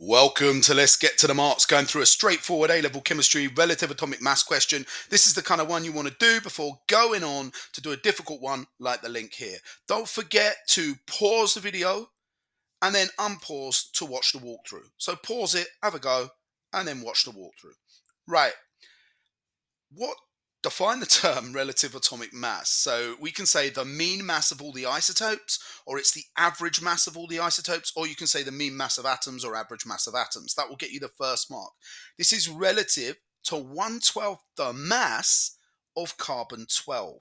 Welcome to Let's Get to the Marks, going through a straightforward A-level chemistry relative atomic mass question. This is the kind of one you want to do before going on to do a difficult one like the link here. Don't forget to pause the video and then unpause to watch the walkthrough. So pause it, have a go, and then watch the walkthrough. Right. What define the term relative atomic mass? So we can say the mean mass of all the isotopes, or it's the average mass of all the isotopes, or you can say the mean mass of atoms or average mass of atoms. That will get you the first mark. This is relative to 1/12 the mass of carbon 12.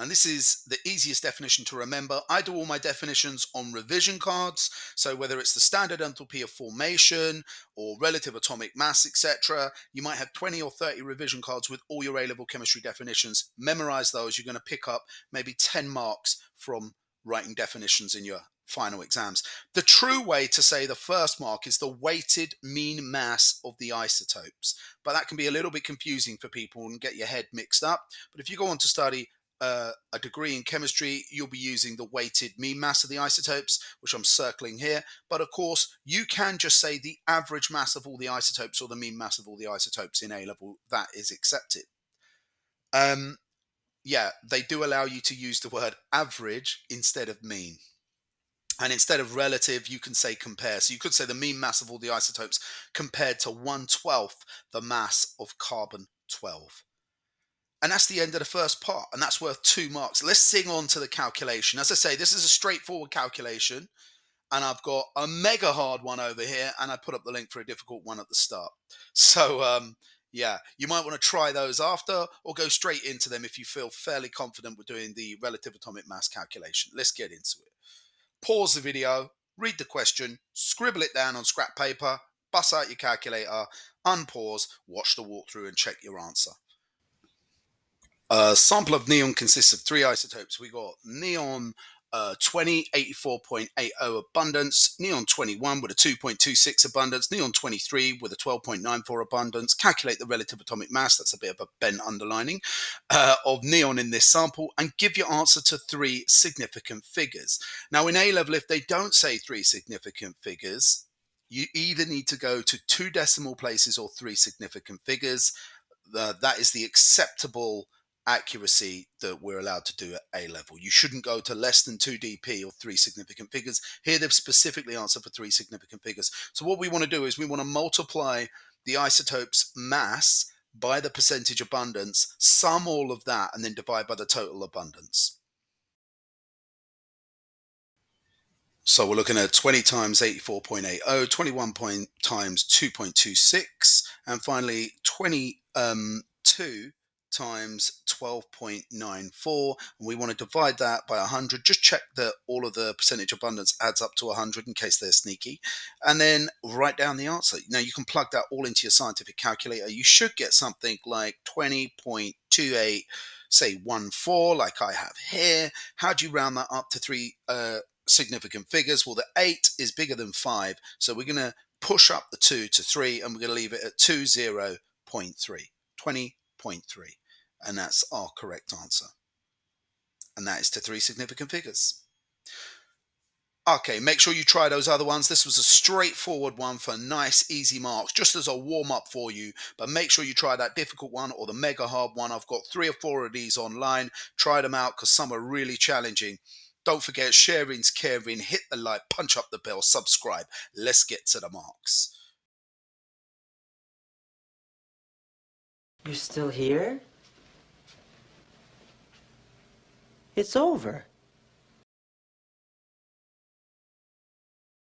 And this is the easiest definition to remember. I do all my definitions on revision cards. So whether it's the standard enthalpy of formation or relative atomic mass, etc., you might have 20 or 30 revision cards with all your A-level chemistry definitions. Memorize those. You're going to pick up maybe 10 marks from writing definitions in your final exams. The true way to say the first mark is the weighted mean mass of the isotopes. But that can be a little bit confusing for people and get your head mixed up. But if you go on to study a degree in chemistry, you'll be using the weighted mean mass of the isotopes, which I'm circling here. But of course, you can just say the average mass of all the isotopes or the mean mass of all the isotopes in A-level. That is accepted. Yeah, they do allow you to use the word average instead of mean. And instead of relative, you can say compare. So you could say the mean mass of all the isotopes compared to 1/12 the mass of carbon 12. And that's the end of the first part, and that's worth 2 marks. Let's sing on to the calculation. As I say, this is a straightforward calculation, and I've got a mega hard one over here, and I put up the link for a difficult one at the start. So, yeah, you might want to try those after, or go straight into them if you feel fairly confident with doing the relative atomic mass calculation. Let's get into it. Pause the video, read the question, scribble it down on scrap paper, bust out your calculator, unpause, watch the walkthrough, and check your answer. A sample of neon consists of 3 isotopes. We got neon 20, 84.80 abundance, neon 21 with a 2.26 abundance, neon 23 with a 12.94 abundance. Calculate the relative atomic mass, that's a bit of a bent underlining, of neon in this sample, and give your answer to 3 significant figures. Now in A-level, if they don't say 3 significant figures, you either need to go to 2 decimal places or 3 significant figures. That is the acceptable accuracy that we're allowed to do at A-level. You shouldn't go to less than 2 dp or 3 significant figures. Here they've specifically answered for 3 significant figures. So what we want to do is we want to multiply the isotope's mass by the percentage abundance, sum all of that, and then divide by the total abundance. So we're looking at 20 times 84.80, 21 times 2.26, and finally 22 times 12.94. And we want to divide that by 100. Just check that all of the percentage abundance adds up to 100 in case they're sneaky. And then write down the answer. Now you can plug that all into your scientific calculator. You should get something like 20.28, say 14, like I have here. How do you round that up to 3 significant figures? Well, the 8 is bigger than 5, so we're going to push up the 2 to 3, and we're going to leave it at 20.3, 20.3, and that's our correct answer, and that is to 3 significant figures. Okay, make sure you try those other ones. This was a straightforward one for nice, easy marks, just as a warm-up for you. But make sure you try that difficult one or the mega hard one. I've got 3 or 4 of these online. Try them out because some are really challenging. Don't forget, sharing's caring. Hit the like, punch up the bell, subscribe. Let's get to the marks. You're still here? It's over.